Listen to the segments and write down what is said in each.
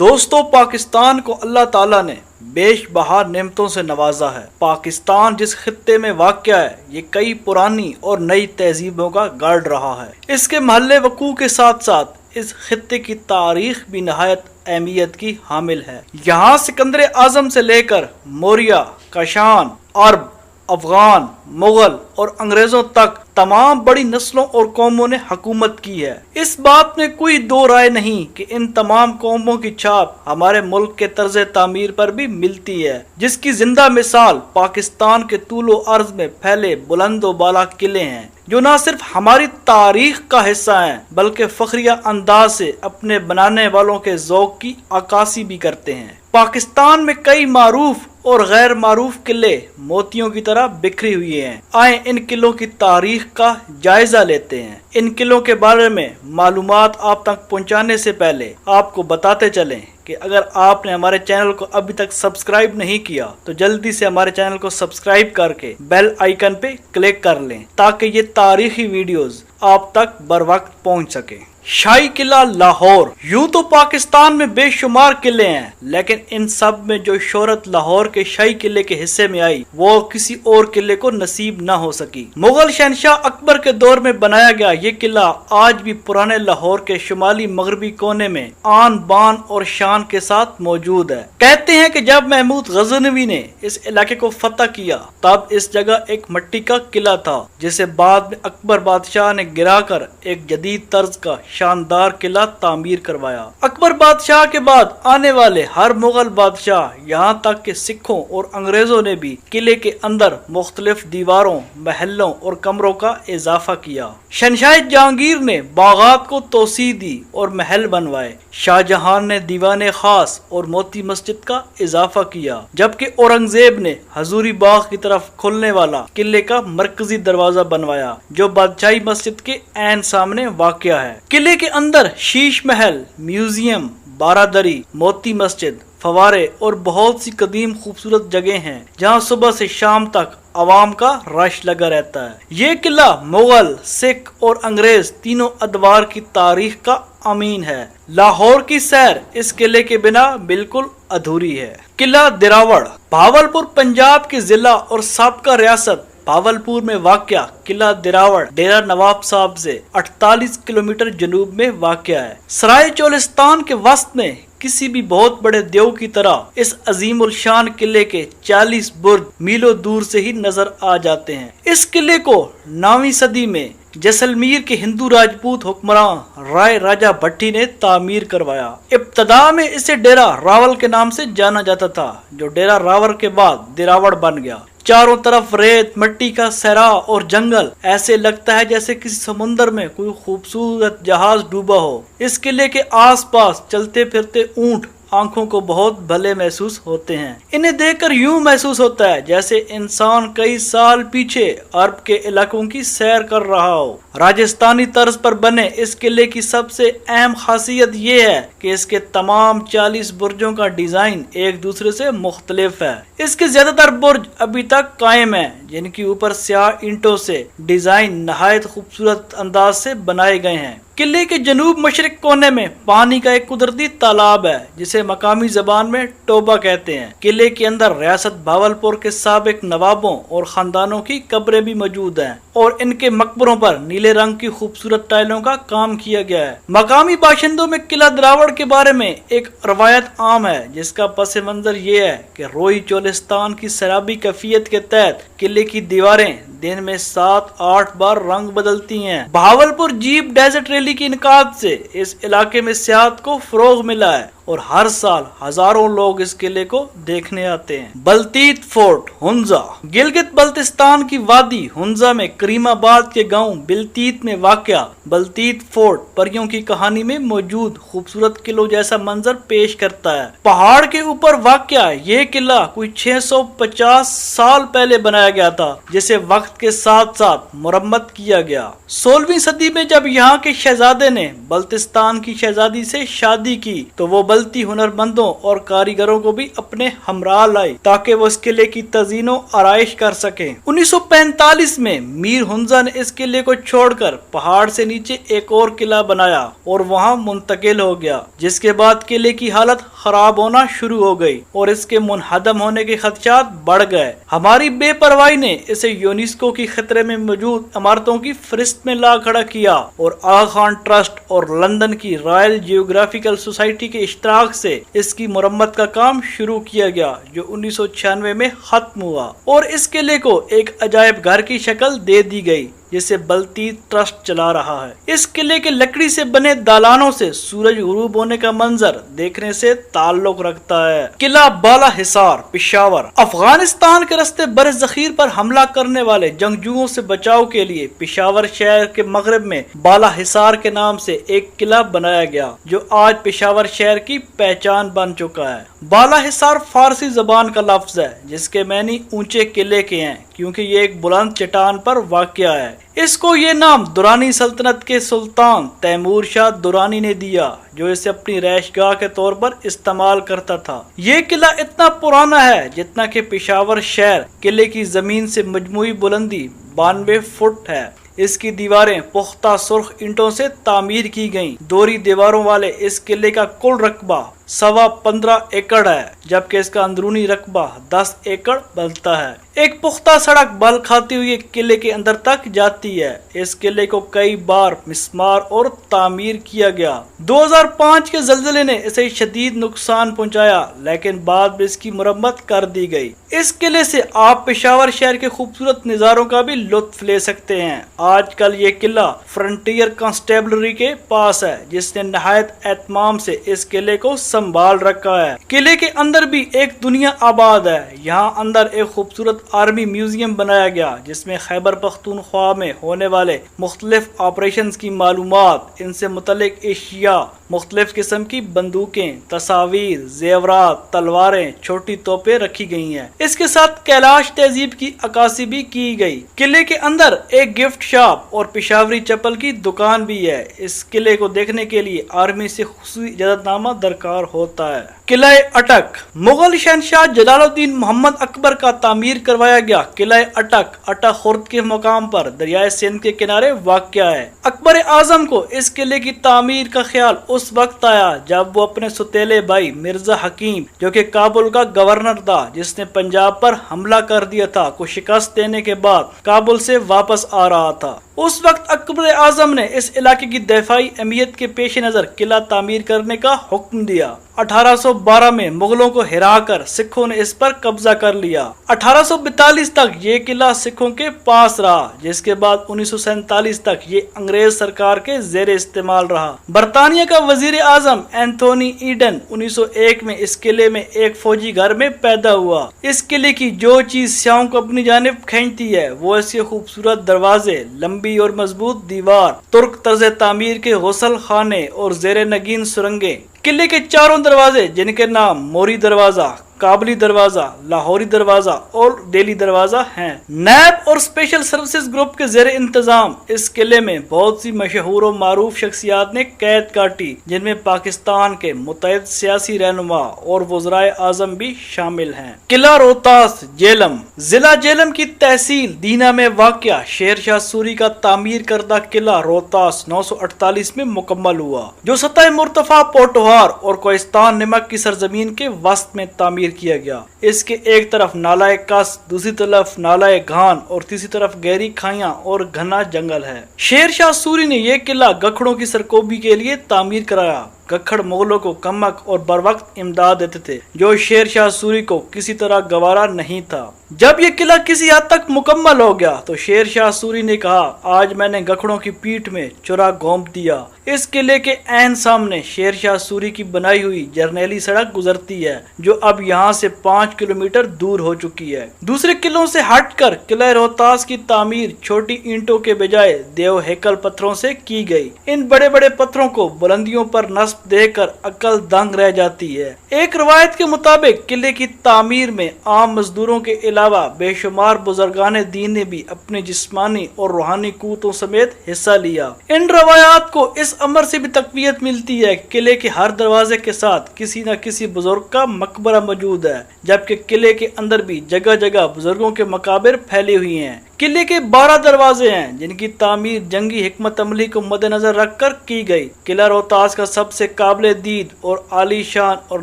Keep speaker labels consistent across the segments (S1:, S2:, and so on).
S1: دوستو پاکستان کو اللہ تعالیٰ نے بیش بہا نعمتوں سے نوازا ہے۔ پاکستان جس خطے میں واقع ہے یہ کئی پرانی اور نئی تہذیبوں کا گارڈ رہا ہے۔ اس کے محل وقوع کے ساتھ ساتھ اس خطے کی تاریخ بھی نہایت اہمیت کی حامل ہے۔ یہاں سکندر اعظم سے لے کر موریہ، کاشان، عرب، افغان، مغل اور انگریزوں تک تمام بڑی نسلوں اور قوموں نے حکومت کی ہے۔ اس بات میں کوئی دو رائے نہیں کہ ان تمام قوموں کی چھاپ ہمارے ملک کے طرز تعمیر پر بھی ملتی ہے، جس کی زندہ مثال پاکستان کے طول و عرض میں پھیلے بلند و بالا قلعے ہیں، جو نہ صرف ہماری تاریخ کا حصہ ہیں بلکہ فخریہ انداز سے اپنے بنانے والوں کے ذوق کی عکاسی بھی کرتے ہیں۔ پاکستان میں کئی معروف اور غیر معروف قلعے موتیوں کی طرح بکھری ہوئی ہیں۔ آئیں ان قلعوں کی تاریخ کا جائزہ لیتے ہیں۔ ان قلعوں کے بارے میں معلومات آپ تک پہنچانے سے پہلے آپ کو بتاتے چلیں کہ اگر آپ نے ہمارے چینل کو ابھی تک سبسکرائب نہیں کیا تو جلدی سے ہمارے چینل کو سبسکرائب کر کے بیل آئیکن پہ کلک کر لیں تاکہ یہ تاریخی ویڈیوز آپ تک بر وقت پہنچ سکیں۔ شاہی قلعہ لاہور۔ یوں تو پاکستان میں بے شمار قلعے ہیں، لیکن ان سب میں جو شہرت لاہور کے شاہی قلعے کے حصے میں آئی وہ کسی اور قلعے کو نصیب نہ ہو سکی۔ مغل شہنشاہ اکبر کے دور میں بنایا گیا یہ قلعہ آج بھی پرانے لاہور کے شمالی مغربی کونے میں آن بان اور شان کے ساتھ موجود ہے۔ کہتے ہیں کہ جب محمود غزنوی نے اس علاقے کو فتح کیا تب اس جگہ ایک مٹی کا قلعہ تھا، جسے بعد میں اکبر بادشاہ نے گرا کر ایک جدید طرز کا شاندار قلعہ تعمیر کروایا۔ اکبر بادشاہ کے بعد آنے والے ہر مغل بادشاہ یہاں تک کہ سکھوں اور انگریزوں نے بھی قلعے کے اندر مختلف دیواروں، محلوں اور کمروں کا اضافہ کیا۔ شہنشاہ جہانگیر نے باغات کو توسیع دی اور محل بنوائے۔ شاہ جہان نے دیوان خاص اور موتی مسجد کا اضافہ کیا، جبکہ اورنگزیب نے حضوری باغ کی طرف کھلنے والا قلعے کا مرکزی دروازہ بنوایا جو بادشاہی مسجد کے عین سامنے واقع ہے۔ قلعے کے اندر شیش محل، میوزیم، بارادری، موتی مسجد، فوارے اور بہت سی قدیم خوبصورت جگہیں ہیں جہاں صبح سے شام تک عوام کا رش لگا رہتا ہے۔ یہ قلعہ مغل، سکھ اور انگریز تینوں ادوار کی تاریخ کا امین ہے۔ لاہور کی سیر اس قلعے کے بنا بالکل ادھوری ہے۔ قلعہ دراوڑ۔ بھاولپور پنجاب کے ضلع اور سابقہ ریاست بھاولپور میں واقع قلعہ دراوڑ ڈیرہ نواب صاحب سے 48 کلومیٹر جنوب میں واقع ہے۔ سرائے چولستان کے وسط میں کسی بھی بہت بڑے دیو کی طرح اس عظیم الشان قلعے کے 40 برج میلوں دور سے ہی نظر آ جاتے ہیں۔ اس قلعے کو 9ویں صدی میں جیسلمیر کے ہندو راجپوت حکمراں رائے راجہ بھٹی نے تعمیر کروایا۔ ابتدا میں اسے ڈیرہ راول کے نام سے جانا جاتا تھا، جو ڈیرہ راول کے بعد دراوڑ بن گیا۔ چاروں طرف ریت، مٹی کا صحرا اور جنگل، ایسے لگتا ہے جیسے کسی سمندر میں کوئی خوبصورت جہاز ڈوبا ہو۔ اس قلعے کے آس پاس چلتے پھرتے اونٹ آنکھوں کو بہت بھلے محسوس ہوتے ہیں۔ انہیں دیکھ کر یوں محسوس ہوتا ہے جیسے انسان کئی سال پیچھے عرب کے علاقوں کی سیر کر رہا ہو۔ راجستھانی طرز پر بنے اس قلعے کی سب سے اہم خاصیت یہ ہے کہ اس کے تمام 40 برجوں کا ڈیزائن ایک دوسرے سے مختلف ہے۔ اس کے زیادہ تر برج ابھی تک قائم ہیں، جن کے اوپر سیاہ اینٹوں سے ڈیزائن نہایت خوبصورت انداز سے بنائے گئے ہیں۔ قلعے کے جنوب مشرق کونے میں پانی کا ایک قدرتی تالاب ہے جسے مقامی زبان میں ٹوبا کہتے ہیں۔ قلعے کے اندر ریاست بھاولپور کے سابق نوابوں اور خاندانوں کی قبریں بھی موجود ہیں اور ان کے مقبروں پر نیلے رنگ کی خوبصورت ٹائلوں کا کام کیا گیا ہے۔ مقامی باشندوں میں قلعہ دراوڑ کے بارے میں ایک روایت عام ہے جس کا پس منظر یہ ہے کہ روئی چولستان کی سیرابی کیفیت کے تحت قلعے کی دیواریں دن میں 7-8 بار رنگ بدلتی ہیں۔ بھاولپور جیپ ڈیزرٹ ریلی کے انعقاد سے اس علاقے میں سیاحت کو فروغ ملا ہے اور ہر سال ہزاروں لوگ اس قلعے کو دیکھنے آتے ہیں۔ بلتیت فورٹ، ہنزا۔ گلگت بلتستان کی وادی ہنزا میں کریم آباد کے گاؤں بلتیت میں واقع بلتیت فورٹ پریوں کی کہانی میں موجود خوبصورت قلعوں جیسا منظر پیش کرتا ہے۔ پہاڑ کے اوپر واقع یہ قلعہ کوئی 650 سال پہلے بنایا گیا تھا، جسے وقت کے ساتھ ساتھ مرمت کیا گیا۔ 16ویں صدی میں جب یہاں کے شہزادے نے بلتستان کی شہزادی سے شادی کی تو وہ ابلتی ہنرمندوں اور کاریگروں کو بھی اپنے ہمراہ لائی تاکہ وہ اس قلعے کی تزئین و آرائش کر سکیں۔ 1945 میں میر حمزہ نے اس قلعے کو چھوڑ کر پہاڑ سے نیچے ایک اور قلعہ بنایا اور وہاں منتقل ہو گیا، جس کے بعد قلعے کی حالت خراب ہونا شروع ہو گئی اور اس کے منہدم ہونے کے خدشات بڑھ گئے۔ ہماری بے پرواہی نے اسے یونیسکو کی خطرے میں موجود عمارتوں کی فہرست میں لا کھڑا کیا اور آغا خان ٹرسٹ اور لندن کی رائل جیوگرافیکل سوسائٹی کے اشتراک سے اس کی مرمت کا کام شروع کیا گیا، جو 1996 میں ختم ہوا اور اس قلعے کو ایک عجائب گھر کی شکل دے دی گئی جسے بلتیت ٹرسٹ چلا رہا ہے۔ اس قلعے کے لکڑی سے بنے دالانوں سے سورج غروب ہونے کا منظر دیکھنے سے تعلق رکھتا ہے۔ قلعہ بالا حصار، پشاور۔ افغانستان کے راستے بر ذخیر پر حملہ کرنے والے جنگجوؤں سے بچاؤ کے لیے پشاور شہر کے مغرب میں بالا حصار کے نام سے ایک قلعہ بنایا گیا، جو آج پشاور شہر کی پہچان بن چکا ہے۔ بالا حصار فارسی زبان کا لفظ ہے جس کے معنی اونچے قلعے کے ہیں، کیونکہ یہ ایک بلند چٹان پر واقع ہے۔ اس کو یہ نام درانی سلطنت کے سلطان تیمور شاہ درانی نے دیا، جو اسے اپنی رہائش گاہ کے طور پر استعمال کرتا تھا۔ یہ قلعہ اتنا پرانا ہے جتنا کہ پشاور شہر۔ قلعے کی زمین سے مجموعی بلندی 92 فٹ ہے۔ اس کی دیواریں پختہ سرخ اینٹوں سے تعمیر کی گئیں۔ دوہری دیواروں والے اس قلعے کا کل رقبہ 15.25 ایکڑ ہے، جبکہ اس کا اندرونی رقبہ 10 ایکڑ بنتا ہے۔ ایک پختہ سڑک بل کھاتی ہوئی قلعے کے اندر تک جاتی ہے۔ اس قلعے کو کئی بار مسمار اور تعمیر کیا گیا۔ 2005 کے زلزلے نے اسے شدید نقصان پہنچایا، لیکن بعد میں اس کی مرمت کر دی گئی۔ اس قلعے سے آپ پشاور شہر کے خوبصورت نظاروں کا بھی لطف لے سکتے ہیں۔ آج کل یہ قلعہ فرنٹیئر کانسٹیبلری کے پاس ہے، جس نے نہایت اہتمام سے اس قلعے کو سنبھال رکھا ہے۔ قلعے کے اندر بھی ایک دنیا آباد ہے۔ یہاں اندر ایک خوبصورت آرمی میوزیم بنایا گیا، جس میں خیبر پختونخوا میں ہونے والے مختلف آپریشنز کی معلومات، ان سے متعلق اشیاء، مختلف قسم کی بندوقیں، تصاویر، زیورات، تلواریں، چھوٹی توپیں رکھی گئی ہیں۔ اس کے ساتھ کیلاش تہذیب کی عکاسی بھی کی گئی۔ قلعے کے اندر ایک گفٹ شاپ اور پشاوری چپل کی دکان بھی ہے۔ اس قلعے کو دیکھنے کے لیے آرمی سے خصوصی اجازت نامہ درکار ہوتا ہے۔ قلعہ اٹک، مغل شہنشاہ جلال الدین محمد اکبر کا تعمیر کروایا گیا قلعہ اٹک اٹک خرد کے مقام پر دریائے سندھ کے کنارے واقع ہے۔ اکبر اعظم کو اس قلعے کی تعمیر کا خیال اس وقت آیا جب وہ اپنے سوتیلے بھائی مرزا حکیم، جو کہ کابل کا گورنر تھا، جس نے پنجاب پر حملہ کر دیا تھا، کو شکست دینے کے بعد کابل سے واپس آ رہا تھا۔ اس وقت اکبر اعظم نے اس علاقے کی دفاعی اہمیت کے پیش نظر قلعہ تعمیر کرنے کا حکم دیا۔ 1812 میں مغلوں کو ہرا کر سکھوں نے اس پر قبضہ کر لیا۔ 1842 تک یہ قلعہ سکھوں کے پاس رہا، جس کے بعد 1947 تک یہ انگریز سرکار کے زیر استعمال رہا۔ برطانیہ کا وزیر اعظم اینتھونی ایڈن 1901 میں اس قلعے میں ایک فوجی گھر میں پیدا ہوا۔ اس قلعے کی جو چیز سیاحوں کو اپنی جانب کھینچتی ہے وہ اس کے خوبصورت دروازے، لمبی اور مضبوط دیوار، ترک طرز تعمیر کے غسل خانے اور زیر نگین سرنگیں۔ قلعے کے چاروں دروازے، جن کے نام موری دروازہ، کابلی دروازہ، لاہوری دروازہ اور دہلی دروازہ ہیں، نیب اور اسپیشل سروسز گروپ کے زیر انتظام اس قلعے میں بہت سی مشہور و معروف شخصیات نے قید کاٹی، جن میں پاکستان کے متعدد سیاسی رہنما اور وزرائے اعظم بھی شامل ہیں۔ قلعہ روہتاس، جیلم، ضلع جیلم کی تحصیل دینا میں واقع شیر شاہ سوری کا تعمیر کردہ قلعہ روہتاس 948 میں مکمل ہوا، جو سطح مرتفع پوٹوہار اور کوہستان نمک کی سرزمین کے وسط میں تعمیر کیا گیا۔ اس کے ایک طرف نالہ کس، دوسری طرف نالہ گھان اور تیسری طرف گہری کھائیاں اور گھنا جنگل ہے۔ شیر شاہ سوری نے یہ قلعہ گکھڑوں کی سرکوبی کے لیے تعمیر کرایا۔ گکھڑ مغلوں کو کمک اور بر وقت امداد دیتے تھے، جو شیر شاہ سوری کو کسی طرح گوارا نہیں تھا۔ جب یہ قلعہ کسی حد تک مکمل ہو گیا تو شیر شاہ سوری نے کہا، آج میں نے گکھڑوں کی پیٹھ میں چرا گھونپ دیا۔ اس قلعے کے عین سامنے شیر شاہ سوری کی بنائی ہوئی جرنیلی سڑک گزرتی ہے، جو اب یہاں سے 5 کلومیٹر دور ہو چکی ہے۔ دوسرے قلعوں سے ہٹ کر قلعہ روہتاس کی تعمیر چھوٹی اینٹوں کے بجائے دیو ہیکل پتھروں سے کی گئی۔ ان بڑے بڑے پتھروں کو بلندیوں پر نصب نقاشت دیکھ کر عقل دنگ رہ جاتی ہے۔ ایک روایت کے مطابق قلعے کی تعمیر میں عام مزدوروں کے علاوہ بے شمار بزرگان دین نے بھی اپنی جسمانی اور روحانی قوتوں سمیت حصہ لیا۔ ان روایات کو اس امر سے بھی تقویت ملتی ہے کہ قلعے کے ہر دروازے کے ساتھ کسی نہ کسی بزرگ کا مقبرہ موجود ہے، جبکہ قلعے کے اندر بھی جگہ جگہ بزرگوں کے مقابر پھیلے ہوئے ہیں۔ قلعے کے 12 دروازے ہیں جن کی تعمیر جنگی حکمت عملی کو مد نظر رکھ کر کی گئی۔ قلعہ روہتاس کا سب سے قابل دید اور عالی شان اور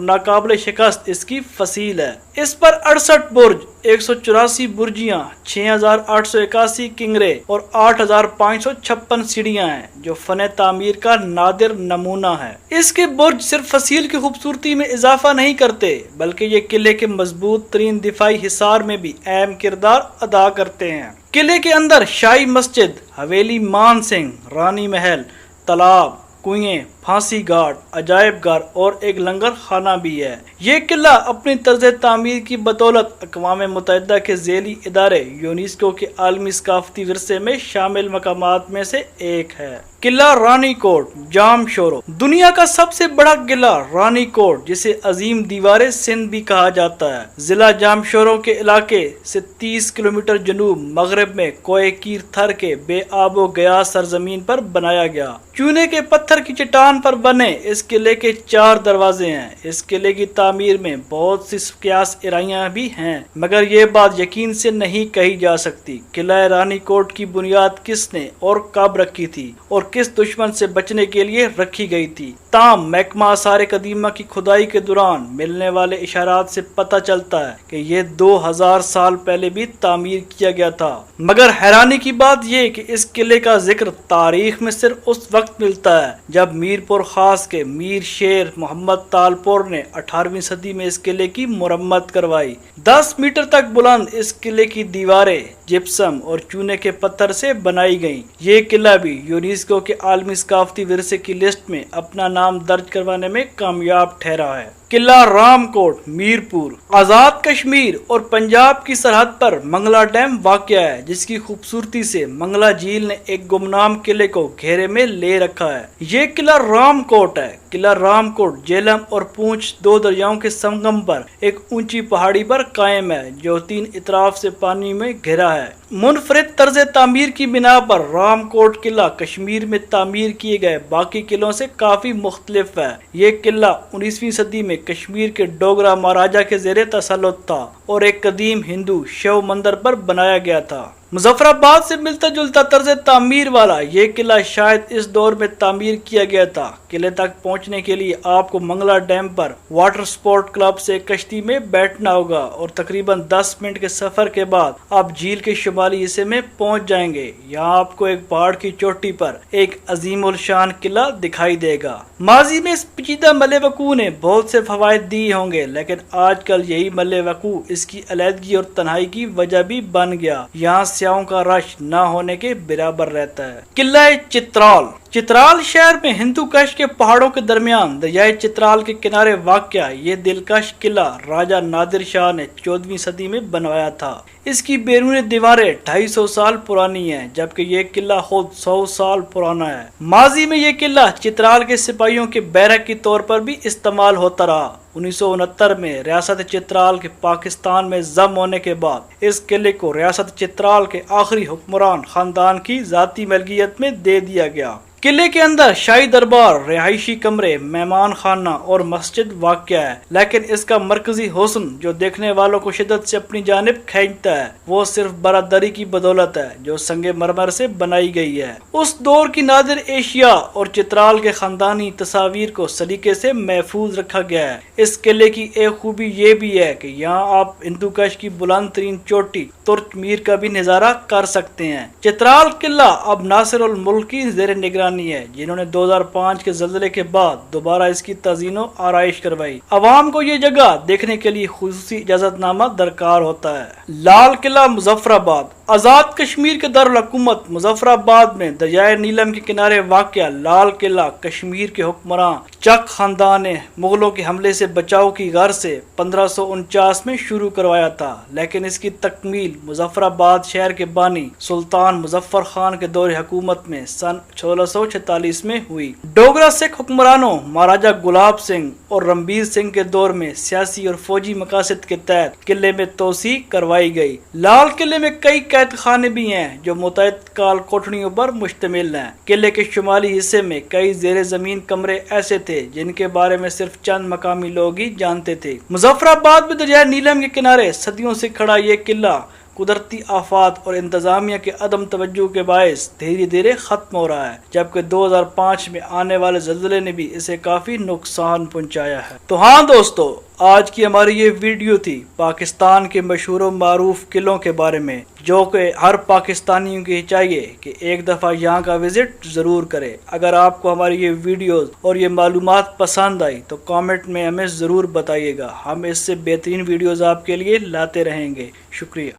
S1: ناقابل شکست اس کی فصیل ہے۔ اس پر 68 برج، 184 برجیاں، 6881 کنگرے اور 8556 سیڑھیاں ہیں جو فن تعمیر کا نادر نمونہ ہے۔ اس کے برج صرف فصیل کی خوبصورتی میں اضافہ نہیں کرتے بلکہ یہ قلعے کے مضبوط ترین دفاعی حصار میں بھی اہم کردار ادا کرتے ہیں۔ قلعے کے اندر شاہی مسجد، حویلی مان سنگھ، رانی محل، تالاب، کنویں، پھانسی گھاٹ، عجائب گھر اور ایک لنگر خانہ بھی ہے۔ یہ قلعہ اپنی طرز تعمیر کی بدولت اقوام متحدہ کے ذیلی ادارے یونیسکو کے عالمی ثقافتی ورثے میں شامل مقامات میں سے ایک ہے۔ قلعہ رانی کوٹ، جام شورو۔ دنیا کا سب سے بڑا قلعہ رانی کوٹ، جسے عظیم دیوار سندھ بھی کہا جاتا ہے، ضلع جام شورو کے علاقے سے 30 کلومیٹر جنوب مغرب میں کوہ کیر تھر کے بے آب و گیا سرزمین پر بنایا گیا۔ چونے کے پتھر کی چٹان پر بنے اس قلعے کے 4 دروازے ہیں۔ اس قلعے کی تعمیر میں بہت سی قیاس ارائیاں بھی ہیں، مگر یہ بات یقین سے نہیں کہی جا سکتی قلعہ رانی کوٹ کی بنیاد کس نے اور کب رکھی تھی اور کس دشمن سے بچنے کے لیے رکھی گئی تھی۔ تاہم محکمہ آثار قدیمہ کی کھدائی کے دوران ملنے والے اشارات سے پتہ چلتا ہے کہ یہ 2000 سال پہلے بھی تعمیر کیا گیا تھا۔ مگر حیرانی کی بات یہ کہ اس قلعے کا ذکر تاریخ میں صرف اس وقت ملتا ہے جب میر پور خاص کے میر شیر محمد تالپور نے 18ویں صدی میں اس قلعے کی مرمت کروائی۔ 10 میٹر تک بلند اس قلعے کی دیواریں جپسم اور چونے کے پتھر سے بنائی گئیں۔ یہ قلعہ بھی یونیسکو کے عالمی ثقافتی ورثے کی لسٹ میں اپنا نام درج کروانے میں کامیاب ٹھہرا ہے۔ قلعہ رام کوٹ، میر پور۔ آزاد کشمیر اور پنجاب کی سرحد پر منگلا ڈیم واقع ہے، جس کی خوبصورتی سے منگلا جھیل نے ایک گمنام قلعے کو گھیرے میں لے رکھا ہے۔ یہ قلعہ رام کوٹ ہے۔ قلعہ رام کوٹ جہلم اور پونچھ 2 دریاؤں کے سنگم پر ایک اونچی پہاڑی پر قائم ہے جو 3 اطراف سے پانی میں گھرا ہے۔ منفرد طرز تعمیر کی بنا پر رام کوٹ قلعہ کشمیر میں تعمیر کیے گئے باقی قلعوں سے کافی مختلف ہے۔ یہ قلعہ 19ویں صدی میں کشمیر کے ڈوگرا مہاراجا کے زیر تسلط تھا اور ایک قدیم ہندو شیو مندر پر بنایا گیا تھا۔ مظفر آباد سے ملتا جلتا طرز تعمیر والا یہ قلعہ شاید اس دور میں تعمیر کیا گیا تھا۔ قلعے تک پہنچنے کے لیے آپ کو منگلا ڈیم پر واٹر سپورٹ کلب سے کشتی میں بیٹھنا ہوگا اور تقریباً 10 منٹ کے سفر کے بعد آپ جھیل کے شمالی حصے میں پہنچ جائیں گے۔ یہاں آپ کو ایک پہاڑ کی چوٹی پر ایک عظیم الشان قلعہ دکھائی دے گا۔ ماضی میں اس پیچیدہ ملِ وقوع نے بہت سے فوائد دیے ہوں گے، لیکن آج کل یہی ملِ وقوع اس کی علیحدگی اور تنہائی کی وجہ بھی بن گیا۔ یہاں سیاحوں کا رش نہ ہونے کے برابر رہتا ہے۔ قلعہ چترال۔ چترال شہر میں ہندو کش کے پہاڑوں کے درمیان دریائے چترال کے کنارے واقع یہ دلکش قلعہ راجہ نادر شاہ نے 14ویں صدی میں بنوایا تھا۔ اس کی بیرونی دیواریں 250 سال پرانی ہیں، جبکہ یہ قلعہ خود 100 سال پرانا ہے۔ ماضی میں یہ قلعہ چترال کے سپاہیوں کے بیرک کے طور پر بھی استعمال ہوتا رہا۔ 1969 میں ریاست چترال کے پاکستان میں ضم ہونے کے بعد اس قلعے کو ریاست چترال کے آخری حکمران خاندان کی ذاتی ملکیت میں دے دیا گیا۔ قلعے کے اندر شاہی دربار، رہائشی کمرے، مہمان خانہ اور مسجد واقع ہے، لیکن اس کا مرکزی حسن جو دیکھنے والوں کو شدت سے اپنی جانب کھینچتا ہے وہ صرف برادری کی بدولت ہے جو سنگ مرمر سے بنائی گئی ہے۔ اس دور کی نادر اشیاء اور چترال کے خاندانی تصاویر کو سلیقے سے محفوظ رکھا گیا ہے۔ اس قلعے کی ایک خوبی یہ بھی ہے کہ یہاں آپ ہندو کش کی بلند ترین چوٹی ترچ میر کا بھی نظارہ کر سکتے ہیں۔ چترال قلعہ اب ناصر الملک کی زیر نگرانی ہے، جنہوں نے 2005 کے زلزلے کے بعد دوبارہ اس کی تزئین و آرائش کروائی۔ عوام کو یہ جگہ دیکھنے کے لیے خصوصی اجازت نامہ درکار ہوتا ہے۔ لال قلعہ مظفر آباد۔ آزاد کشمیر کے دارالحکومت مظفر آباد میں دریائے نیلم کے کنارے واقع لال قلعہ کشمیر کے حکمراں چک خاندان نے مغلوں کے حملے سے بچاؤ کی غرض سے 1549 میں شروع کروایا تھا، لیکن اس کی تکمیل مظفر آباد شہر کے بانی سلطان مظفر خان کے دور حکومت میں سن 1646 میں ہوئی۔ ڈوگرا سکھ حکمرانوں مہاراجہ گلاب سنگھ اور رنبیر سنگھ کے دور میں سیاسی اور فوجی مقاصد کے تحت قلعے میں توسیع کروائی گئی۔ لال قلعے میں کئی قید خانے بھی ہیں جو متعدد کال کوٹھڑیوں پر مشتمل ہیں۔ قلعے کے شمالی حصے میں کئی زیر زمین کمرے ایسے تھے جن کے بارے میں صرف چند مقامی لوگ ہی جانتے تھے۔ مظفر آباد میں دریائے نیلم کے کنارے صدیوں سے کھڑا یہ قلعہ قدرتی آفات اور انتظامیہ کے عدم توجہ کے باعث دھیرے دھیرے ختم ہو رہا ہے، جبکہ 2005 میں آنے والے زلزلے نے بھی اسے کافی نقصان پہنچایا ہے۔ تو ہاں دوستو، آج کی ہماری یہ ویڈیو تھی پاکستان کے مشہور و معروف قلعوں کے بارے میں، جو کہ ہر پاکستانیوں کی چاہیے کہ ایک دفعہ یہاں کا وزٹ ضرور کرے۔ اگر آپ کو ہماری یہ ویڈیوز اور یہ معلومات پسند آئی تو کامنٹ میں ہمیں ضرور بتائیے گا، ہم اس سے بہترین ویڈیوز آپ کے لیے لاتے رہیں گے۔ شکریہ۔